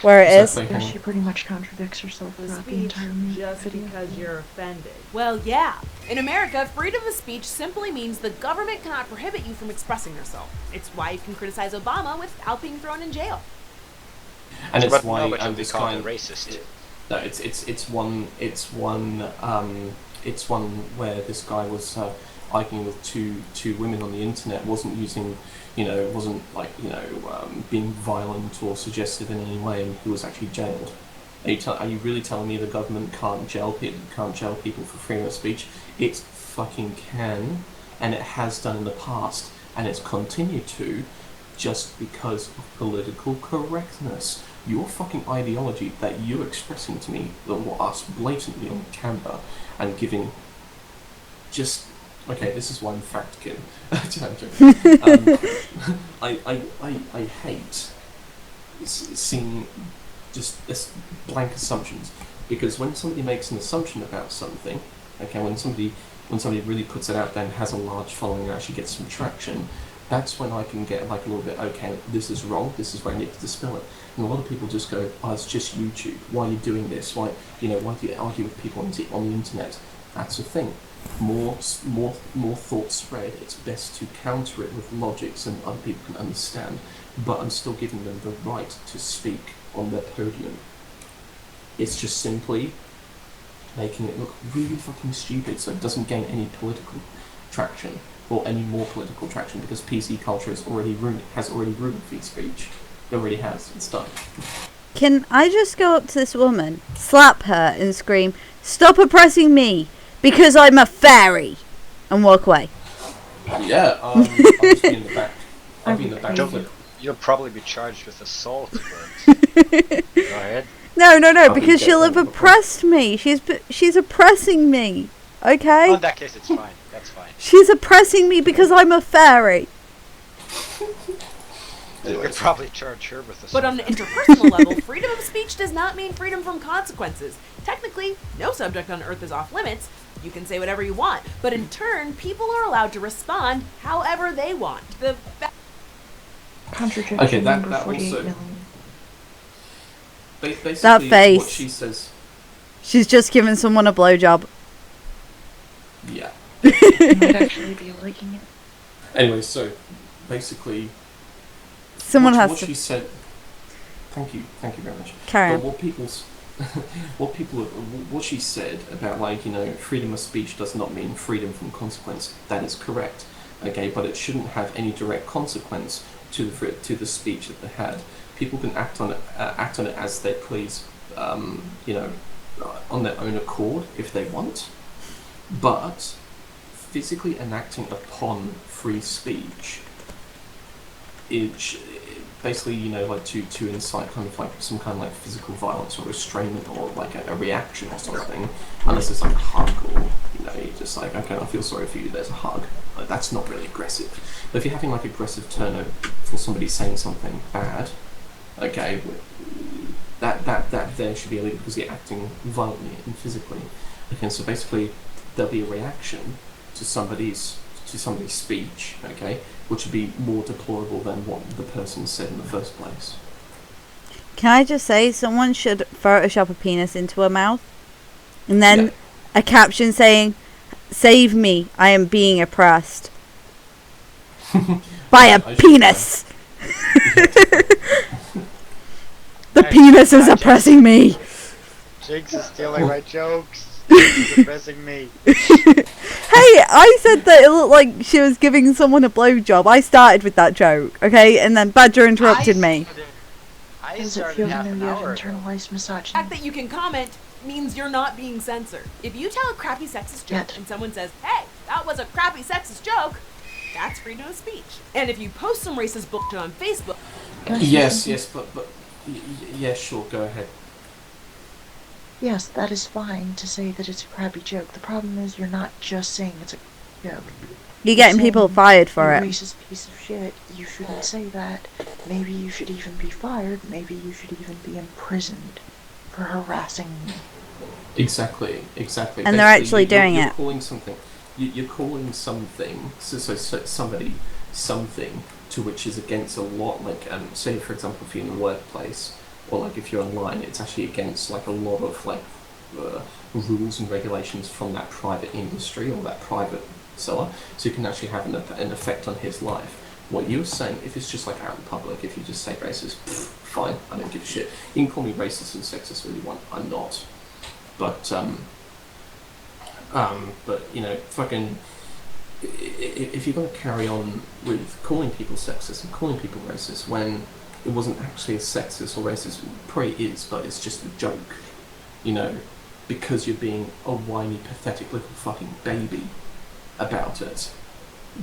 S1: Where it is.
S2: Exactly.
S4: Yeah, she pretty much contradicts herself
S5: The
S4: throughout the
S5: speech
S4: entire
S5: just
S4: video.
S5: because you're offended. Well, yeah. In America, freedom of speech simply means the government cannot prohibit you from expressing yourself. It's why you can criticize Obama without being thrown in jail.
S2: And it's
S3: But
S2: why
S3: nobody should be
S2: this
S3: called
S2: guy.
S3: a racist.
S2: No, it's one where this guy was arguing with two women on the internet, wasn't using, being violent or suggestive in any way, and he was actually jailed. Are you really telling me the government can't jail people for freedom of speech? It fucking can, and it has done in the past, and it's continued to, just because of political correctness. Your fucking ideology that you're expressing to me, us blatantly on camera, and giving just okay. This is one fact, kid. I'm joking. I hate seeing just this blank assumptions, Because when somebody makes an assumption about something, okay, when somebody really puts it out there and has a large following and actually gets some traction, that's when I can get like a little bit, okay, this is wrong, this is where I need to dispel it. And a lot of people just go, oh, it's just YouTube. Why are you doing this? Why do you argue with people on the internet? That's the thing. More thought spread. It's best to counter it with logics and other people can understand. But I'm still giving them the right to speak on their podium. It's just simply making it look really fucking stupid so it doesn't gain any political traction or any more political traction, because PC culture has already ruined free speech. It already has. It's done.
S1: Can I just go up to this woman, slap her, and scream, "Stop oppressing me, because I'm a fairy," and walk away?
S2: Yeah, I'll just be in the back. I'll be in the back.
S3: You'll probably be charged with assault. But go ahead.
S1: No, because she'll have oppressed me. She's oppressing me. Okay?
S3: Oh, in that case, it's fine. That's fine.
S1: She's oppressing me because I'm a fairy.
S3: You'll probably charge her with assault.
S5: But on an interpersonal level, freedom of speech does not mean freedom from consequences. Technically, no subject on Earth is off limits. You can say whatever you want, but in turn, people are allowed to respond however they want.
S4: Contradiction
S2: Okay, that
S4: number 48
S2: also-
S4: million.
S2: Basically,
S1: That face.
S2: what she says.
S1: She's just giving someone a blowjob.
S2: Yeah.
S4: You might actually be liking it.
S2: Anyway, so basically,
S1: Someone
S2: what
S1: has
S2: she
S1: to
S2: said. Thank you very much.
S1: carry
S2: But
S1: on.
S2: what she said about, like, freedom of speech does not mean freedom from consequence. That is correct. Okay, but it shouldn't have any direct consequence to the speech that they had. People can act on it as they please, on their own accord if they want, but physically enacting upon free speech is basically, like to incite kind of like some kind of like physical violence or restraint or like a reaction or something, unless it's like a hug or you're just like, okay, I feel sorry for you, there's a hug. Like, that's not really aggressive. But if you're having like aggressive turnover for somebody saying something bad, okay, that there should be illegal because you're acting violently and physically. Okay, so basically there'll be a reaction to somebody's speech, okay, which would be more deplorable than what the person said in the first place.
S1: Can I just say, someone should Photoshop a penis into her mouth, and then a caption saying, "Save me, I am being oppressed by a penis." The penis is oppressing me.
S3: Jinx is stealing my jokes. She's oppressing me.
S1: Hey, I said that it looked like she was giving someone a blowjob. I started with that joke, okay? And then Badger interrupted me.
S3: I
S4: Does it
S3: started
S4: feel
S3: half
S4: to
S3: an
S4: know you
S3: hour
S4: have
S3: ago.
S4: internalized
S5: The
S4: misogyny?
S5: fact that you can comment means you're not being censored. If you tell a crappy sexist joke
S4: Yet.
S5: and someone says, "Hey, that was a crappy sexist joke," that's freedom of speech. And if you post some racist bullshit on Facebook,
S4: Can I say
S2: Yes,
S4: something?
S2: but yeah, sure, go ahead.
S4: Yes, that is fine to say that it's a crappy joke. The problem is you're not just saying it's a joke.
S1: You're getting people
S4: saying,
S1: fired for
S4: "You
S1: it.
S4: racist piece of shit, you shouldn't say that. Maybe you should even be fired. Maybe you should even be imprisoned for harassing me."
S2: Exactly.
S1: And they're
S2: Basically,
S1: actually doing
S2: you're
S1: it.
S2: Calling something, you're calling something, so somebody something to which is against a lot, like, say for example, if you're in the workplace, or like if you're online, it's actually against like a lot of like rules and regulations from that private industry or that private seller, so you can actually have an effect on his life. What you're saying, if it's just like out in public, if you just say racist, fine, I don't give a shit. You can call me racist and sexist if you want, I'm not. But fucking, if you're going to carry on with calling people sexist and calling people racist when it wasn't actually a sexist or racist, probably is, but it's just a joke, because you're being a whiny, pathetic little fucking baby about it,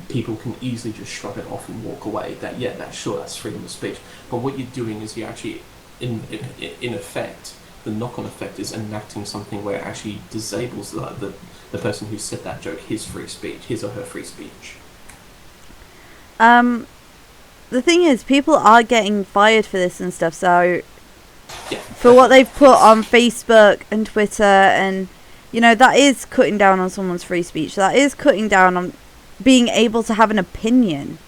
S2: people can easily just shrug it off and walk away. That's freedom of speech. But what you're doing is you're actually, in effect, the knock-on effect is enacting something where it actually disables the person who said that joke, his or her free speech.
S1: The thing is, people are getting fired for this and stuff, so
S2: Yeah.
S1: for what they've put on Facebook and Twitter, and that is cutting down on someone's free speech. That is cutting down on being able to have an opinion.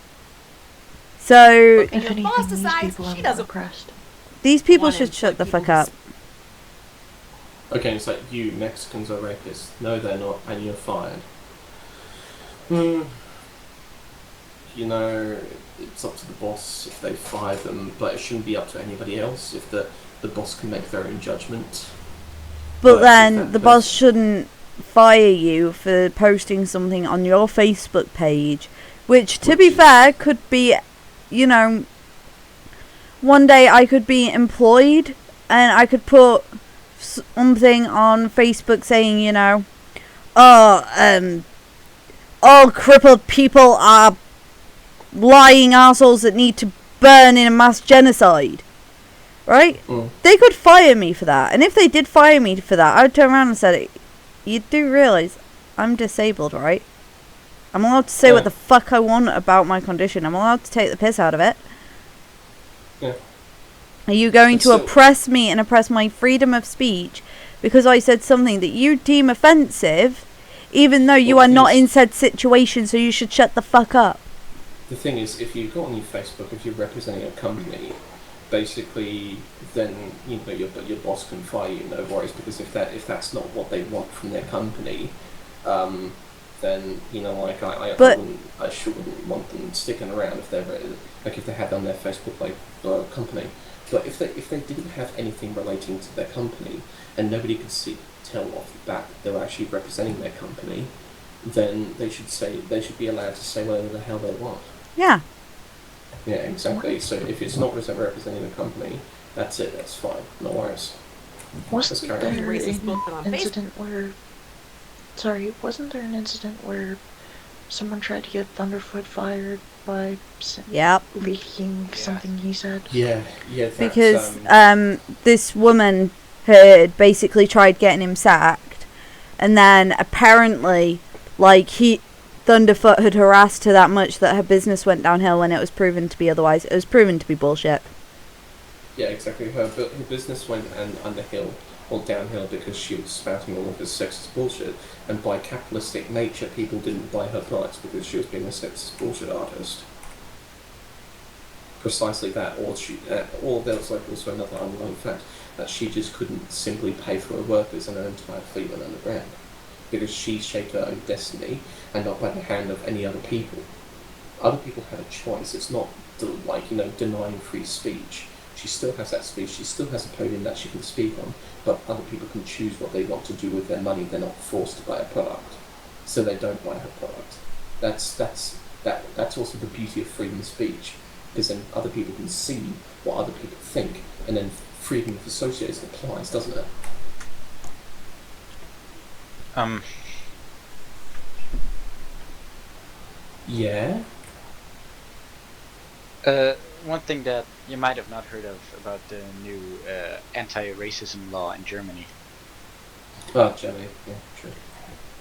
S1: So
S5: And
S4: If
S5: your boss
S4: anything, these
S5: decides
S4: people are
S5: she
S4: more
S5: doesn't
S4: oppressed.
S1: these people
S5: want to
S1: should shut
S5: inflict
S1: the fuck
S5: people
S1: up.
S2: Okay, it's like, you Mexicans are rapists. No, they're not, and you're fired. You know, it's up to the boss if they fire them, but it shouldn't be up to anybody else if the boss can make their own judgment.
S1: But
S2: But
S1: then
S2: if that
S1: the boss
S2: person-
S1: shouldn't fire you for posting something on your Facebook page, which, to be
S2: Which is-
S1: fair, could be, one day I could be employed and I could put something on Facebook saying, all crippled people are lying assholes that need to burn in a mass genocide. Right? They could fire me for that. And if they did fire me for that, I would turn around and say, you do realise I'm disabled, right? I'm allowed to say what the fuck I want about my condition. I'm allowed to take the piss out of it.
S2: Yeah.
S1: Are you going
S2: But
S1: to
S2: still-
S1: oppress me and oppress my freedom of speech because I said something that you deem offensive, even though you
S2: Well,
S1: are
S2: the
S1: not
S2: thing
S1: in
S2: is-
S1: said situation, so you should shut the fuck up?
S2: The thing is, if you go on your Facebook, if you're representing a company, basically, then your boss can fire you, no worries, because if that's not what they want from their company, then I shouldn't want them sticking around if they're if they had on their Facebook company. But if they didn't have anything relating to their company and nobody could tell off the bat that they're actually representing their company, then they should be allowed to say whatever the hell they want.
S1: Yeah.
S2: Yeah, exactly. So if it's not representing the company, that's it. That's fine. No worries.
S4: Wasn't
S2: carry
S4: there
S2: on.
S4: an
S5: Racist book on
S4: incident where... Sorry, wasn't there an incident where someone tried to get Thunderfoot fired by
S1: Yep.
S4: leaking something he said?
S2: Yeah.
S1: Because this woman had basically tried getting him sacked, and then apparently, Thunderfoot had harassed her that much that her business went downhill when it was proven to be otherwise. It was proven to be bullshit.
S2: Yeah, exactly. Her business went downhill because she was spouting all of this sexist bullshit, and by capitalistic nature, people didn't buy her products because she was being a sexist bullshit artist. Precisely that, or there was also another underlying fact that she just couldn't simply pay for her workers, and her entire fleet went underground because she shaped her own destiny and not by the hand of any other people. Other people had a choice. It's not denying free speech. She still has that speech. She still has a podium that she can speak on, but other people can choose what they want to do with their money. They're not forced to buy a product, so they don't buy her product. That's also the beauty of freedom of speech, because then other people can see what other people think, and then freedom of association applies, doesn't it? Yeah.
S3: One thing that you might have not heard of about the new anti-racism law in Germany.
S2: Oh, Germany. Yeah, true.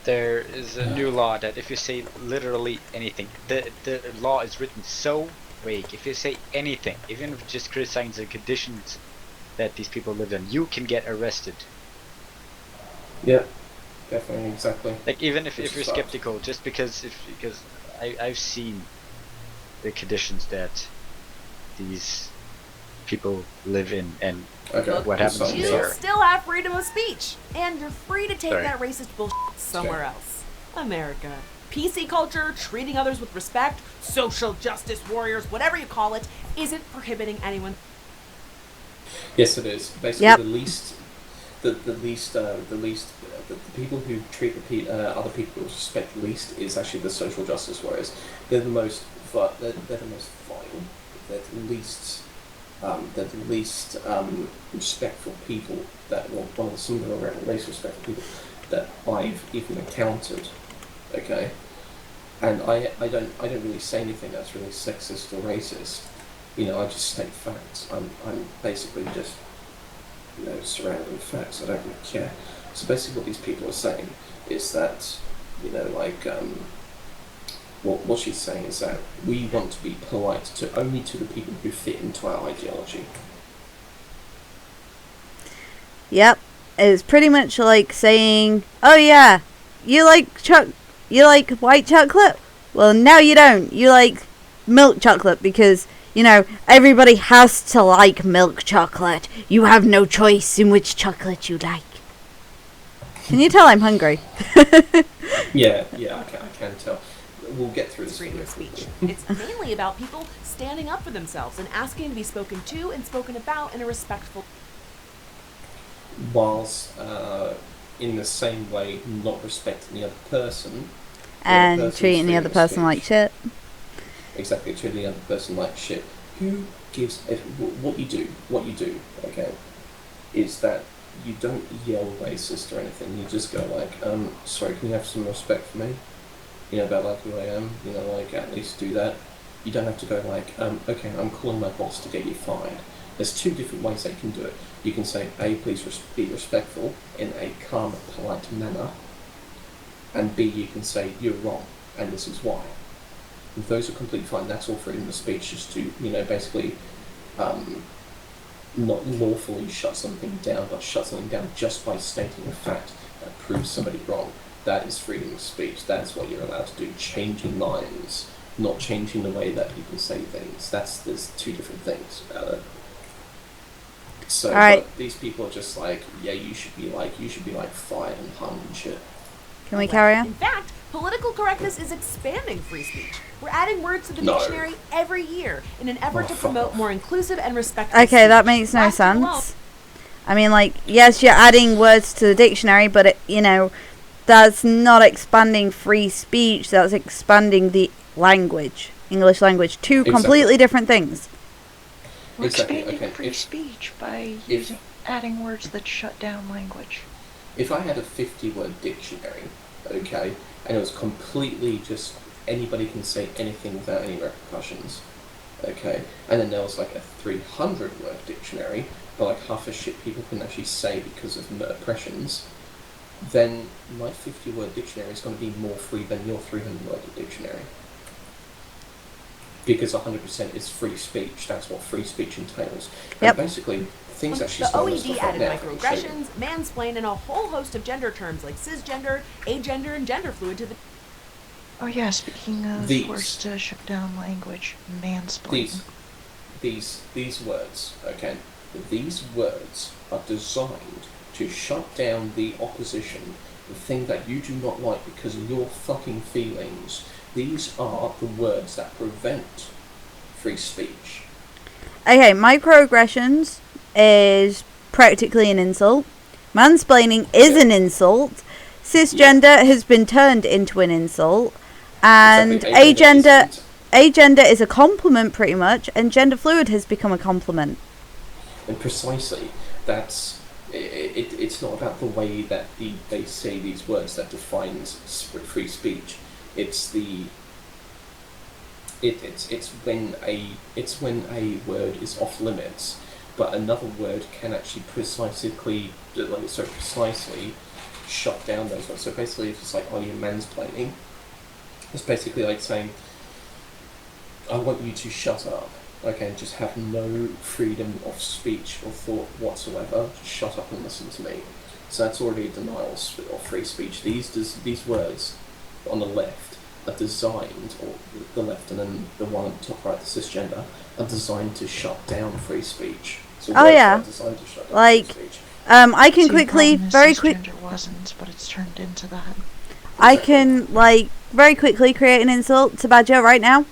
S3: There is a new law that if you say literally anything, the law is written so vague. If you say anything, even if just criticizing the conditions that these people live in, you can get arrested.
S2: Yeah, definitely, exactly.
S3: Like even if
S2: Which
S3: you're
S2: sucks.
S3: skeptical, just because I've seen the conditions that these people live in and
S2: Okay.
S3: what happens
S2: so-
S5: You
S3: there.
S5: still have freedom of speech, and you're free to take
S3: Sorry.
S5: that racist bullshit somewhere else. America. PC culture, treating others with respect, social justice warriors, whatever you call it, isn't prohibiting anyone.
S2: Yes, it is. Basically,
S1: Yep.
S2: the people who treat other people with respect least is actually the social justice warriors. They're the most vile. They're the least respectful people some of the least respectful people that I've even encountered. Okay, and I don't really say anything that's really sexist or racist. I just state facts. I'm basically just surrounded with facts. I don't really care. So basically, what these people are saying is that what she's saying is that we want to be polite only to the people who fit into our ideology.
S1: Yep. It's pretty much like saying, "Oh yeah, you like white chocolate? Well, now you don't. You like milk chocolate because, everybody has to like milk chocolate. You have no choice in which chocolate you like." Can you tell I'm hungry?
S2: Yeah, I can tell. We'll get through this.
S5: Freedom of speech. It's mainly about people standing up for themselves and asking to be spoken to and spoken about in a respectful.
S2: Whilst in the same way not respecting the other person.
S1: And treating the other person like shit.
S2: Exactly, treating the other person like shit. Who gives... What you do, okay, is that you don't yell racist or anything. You just go like, sorry, can you have some respect for me? About like who I am, at least do that. You don't have to go like, okay, I'm calling my boss to get you fired. There's two different ways they can do it. You can say, A, please be respectful in a calm, polite manner, and B, you can say, you're wrong, and this is why. And those are completely fine. That's all freedom of speech, just to, basically not lawfully shut something down, but shut something down just by stating a fact that proves somebody wrong. That is freedom of speech. That's what you're allowed to do. Changing minds, not changing the way that people say things. There's two different things about it. So
S1: right.
S2: But these people are just like, yeah, you should be fired and hung and shit.
S1: Can we carry on?
S5: In fact, political correctness is expanding free speech. We're adding words to the dictionary every year in an effort to promote more inclusive and respectful
S1: Okay,
S5: speech.
S1: that makes no sense. I mean, yes, you're adding words to the dictionary, but that's not expanding free speech. That's expanding the language, English language. Two completely different things.
S4: We're expanding free speech by adding words that shut down language.
S2: If I had a 50-word dictionary, okay, and it was completely just anybody can say anything without any repercussions, okay, and then there was like a 300-word dictionary, but like half the shit people can actually say because of oppressions, then my 50-word dictionary is going to be more free than your 300-word dictionary. Because 100% is free speech. That's what free speech entails.
S1: Yep.
S2: And basically, things actually
S5: The
S2: start
S5: OED added microaggressions, mansplain, and a whole host of gender terms like cisgender, agender, and gender fluid to the...
S4: Oh yeah, speaking of words to shut down language, mansplaining.
S2: These words, okay, these words are designed to shut down the opposition, the thing that you do not like because of your fucking feelings. These are the words that prevent free speech.
S1: Okay, microaggressions is practically an insult. Mansplaining is an insult. Cisgender has been turned into an insult. And agender is a compliment pretty much, and gender fluid has become a compliment.
S2: And precisely, it's not about the way that they say these words that defines free speech. It's when a word is off limits, but another word can actually precisely shut down those words. So basically, if it's like, "Oh, you're mansplaining," it's basically like saying, "I want you to shut up." Okay, and just have no freedom of speech or thought whatsoever. Just shut up and listen to me. So that's already a denial of free speech. These words on the left are designed, or the left and then the one on the top right, the cisgender, are designed to shut down free speech. So
S1: oh yeah,
S2: designed to shut down free speech.
S1: I can very quickly
S4: wasn't, but it's turned into that.
S1: I can very quickly create an insult to Badger right now.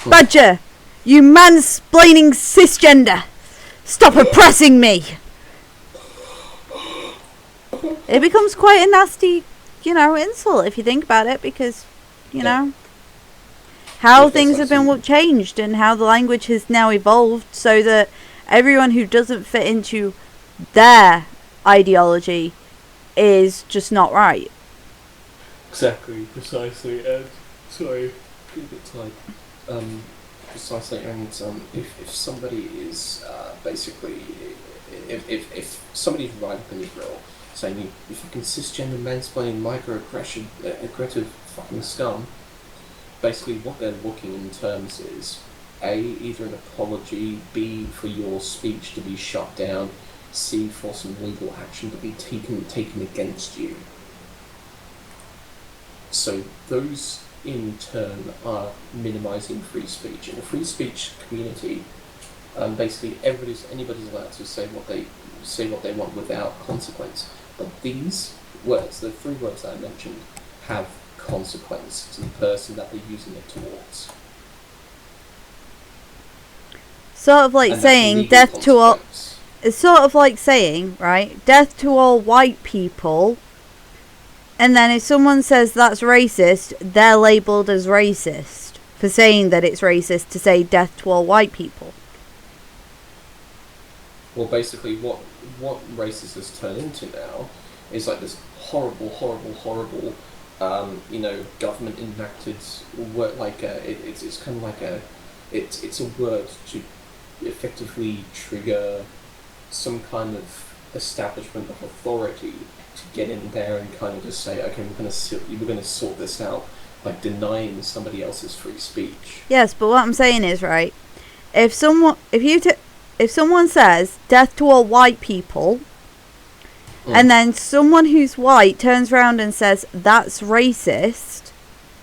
S1: Badger, you mansplaining cisgender! Stop oppressing me! It becomes quite a nasty, insult if you think about it, because, how things have been changed and how the language has now evolved so that everyone who doesn't fit into their ideology is just not right.
S2: Exactly, precisely, and sorry, a bit tight. Precisely, and if somebody is basically, if somebody's right up in your grill saying you fucking cisgender mansplaining microaggression, aggressive fucking scum, basically what they're looking in terms is A, either an apology, B, for your speech to be shut down, see for some legal action to be taken against you. So those in turn are minimizing free speech. In the free speech community, basically anybody's allowed to say what they want without consequence. But these words, the 3 words that I mentioned, have consequence to the person that they're using it towards.
S1: Sort of like
S2: And that's
S1: saying
S2: legal
S1: death to all.
S2: consequence.
S1: It's sort of like saying, right, death to all white people. And then if someone says that's racist, they're labelled as racist for saying that it's racist to say death to all white people.
S2: Well, basically, what racist has turned into now is like this horrible, government enacted word. Like it's kind of like it's a word to effectively trigger some kind of establishment of authority to get in there and kind of just say, okay, we're going to sort this out by denying somebody else's free speech.
S1: Yes, but what I'm saying is, right, if someone says death to all white people, and then someone who's white turns around and says that's racist,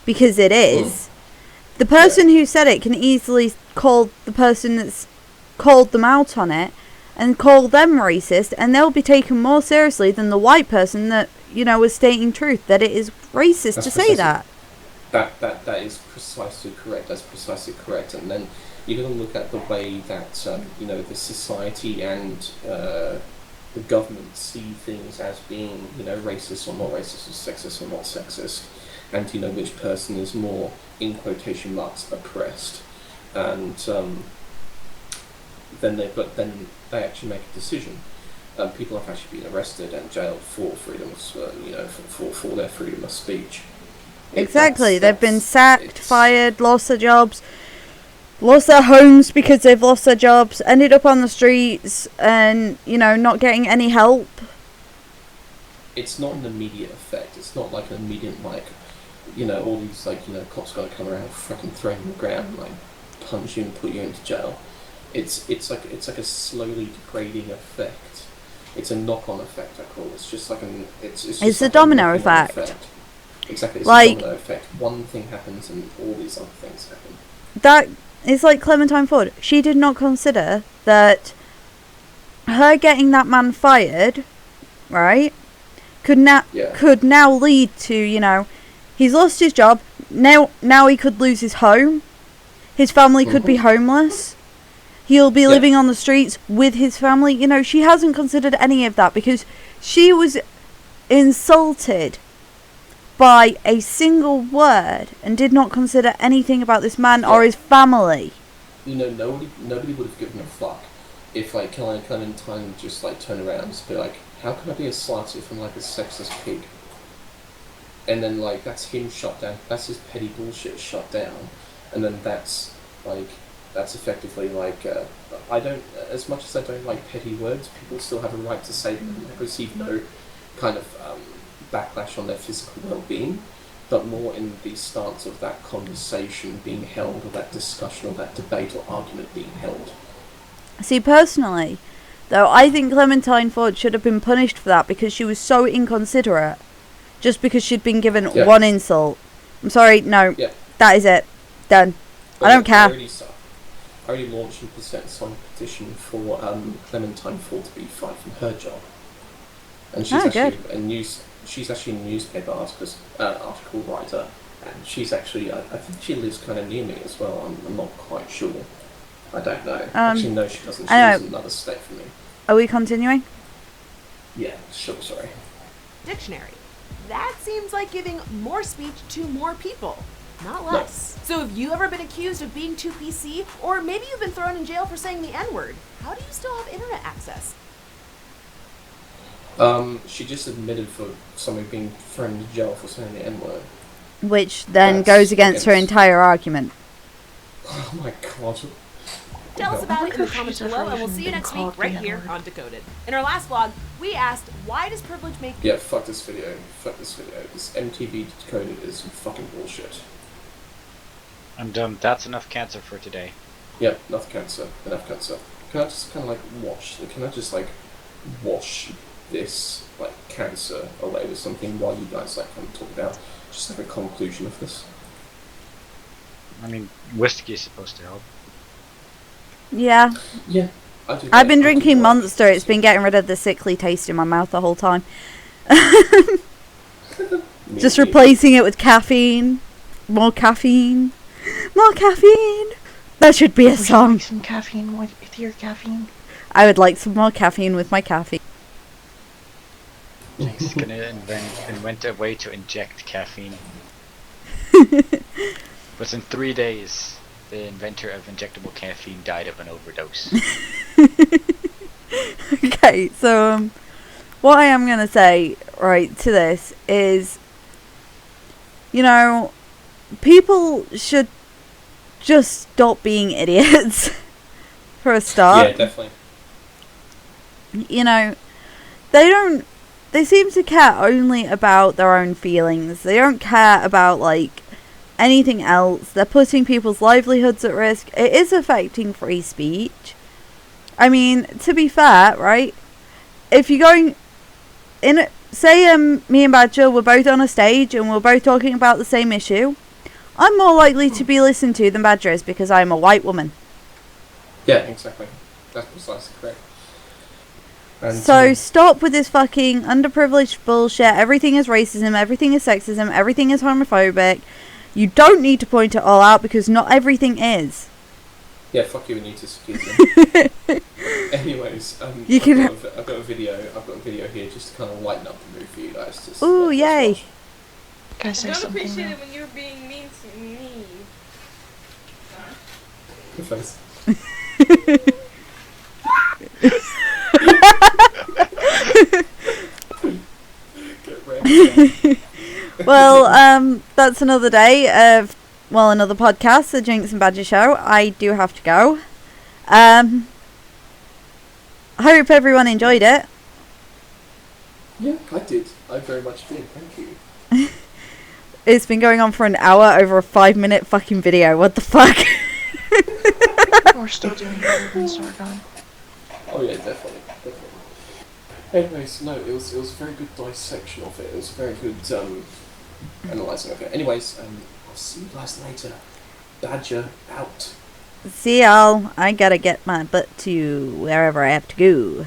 S1: because it is, the person who said it can easily call the person that's called them out on it and call them racist, and they'll be taken more seriously than the white person that, was stating truth, that it is racist to say that.
S2: That is precisely correct. That's precisely correct. And then you're going to look at the way that the society and the government see things as being racist or not racist, or sexist or not sexist, and which person is more, in quotation marks, oppressed, and then they actually make a decision. People have actually been arrested and jailed for freedom of for their freedom of speech.
S1: Exactly. They've been sacked, fired, lost their jobs, lost their homes because they've lost their jobs, ended up on the streets and, not getting any help.
S2: It's not an immediate effect. It's not like an immediate, all these, cops got to come around fucking throw you on the ground and, punch you and put you into jail. It's like a slowly degrading effect. It's a knock-on effect, I call it. It's just like it's
S1: a domino effect.
S2: Exactly, it's
S1: like,
S2: a domino effect. One thing happens and all these other things happen.
S1: That is like Clementine Ford. She did not consider that her getting that man fired, right, could now lead to, he's lost his job, now he could lose his home, his family could be homeless, he'll be living on the streets with his family. She hasn't considered any of that because she was insulted by a single word and did not consider anything about this man or his family.
S2: Nobody would have given a fuck if Clementine just turn around and just be like, how can I be a slut if I'm a sexist pig? And then that's him shut down. That's his petty bullshit shut down. And then that's effectively I don't, as much as I don't like petty words, people still have a right to say them and receive no kind of backlash on their physical well-being, but more in the stance of that conversation being held, or that discussion, or that debate or argument being held.
S1: See, personally, though, I think Clementine Ford should have been punished for that because she was so inconsiderate, just because she'd been given one insult. I'm sorry, no, that is it. Done. I don't care.
S2: I already launched a signed petition for Clementine Ford to be fired from her job. And she's actually a newspaper article writer, and she's actually, I think she lives kind of near me as well. I'm not quite sure. I don't know. Actually, no, she doesn't. She lives in another state from me.
S1: Are we continuing?
S2: Yeah, sure, sorry.
S5: Dictionary. That seems like giving more speech to more people, not less. No. So have you ever been accused of being too PC, or maybe you've been thrown in jail for saying the N-word? How do you still have internet access?
S2: She just admitted for somebody being thrown into jail for saying the N-word.
S1: Which then goes against her entire argument.
S2: Oh my god.
S5: Tell us about it in the comments below, and we'll see you next week right here on Decoded. In our last vlog, we asked, why does privilege make...
S2: Yeah, fuck this video. Fuck this video. This MTV Decoded is fucking bullshit.
S3: I'm done. That's enough cancer for today.
S2: Yeah, enough cancer. Enough cancer. Can I just kind of watch? Can I just wash this like cancer away with something while you guys like kind of talk about just like a conclusion of this.
S3: I mean, whiskey is supposed to help.
S1: Yeah.
S2: Yeah, I do.
S1: I've been
S2: I do
S1: drinking
S2: like
S1: Monster. It's been getting rid of the sickly taste in my mouth the whole time.
S2: Me
S1: Just
S2: too.
S1: replacing it with caffeine. More caffeine. More caffeine. That should be a
S4: Would you
S1: song.
S4: like some caffeine with your caffeine?
S1: I would like some more caffeine with my caffeine.
S3: Jinx is gonna invent a way to inject caffeine. But in 3 days, the inventor of injectable caffeine died of an overdose.
S1: Okay, so what I am going to say, right, to this is, you know, people should just stop being idiots, for a start.
S2: Yeah, definitely.
S1: You know, they seem to care only about their own feelings. They don't care about, like, anything else. They're putting people's livelihoods at risk. It is affecting free speech. I mean, to be fair, right, if you're going in, say me and Badger were both on a stage and we're both talking about the same issue, I'm more likely to be listened to than Badger is because I'm a white woman.
S2: Yeah, exactly. That's precisely correct. And,
S1: So stop with this fucking underprivileged bullshit. Everything is racism, everything is sexism, everything is homophobic. You don't need to point it all out because not everything is.
S2: yeah, fuck you, Anita Security. Anyways,
S1: You can
S2: I've got a video here just to kind of lighten up the mood for you guys. Just
S1: Ooh,
S2: let's
S1: yay.
S2: watch.
S4: Can I
S7: I
S4: say
S7: don't
S4: something
S7: appreciate
S4: now?
S7: it when you're being mean to me.
S2: Good face. Get ready.
S1: Well, that's another day of, well, another podcast, the Jinxed Badger Show. I do have to go. I hope everyone enjoyed it.
S2: Yeah, I did. I very much did. Thank you.
S1: It's been going on for an hour over a 5-minute fucking video. What the fuck?
S4: We're still doing it so we're gone.
S2: Oh yeah, definitely. Anyways, no, it was a very good dissection of it. It was a very good analysing of it. Anyways, I'll see you guys later. Badger out.
S1: See y'all. I gotta get my butt to wherever I have to go.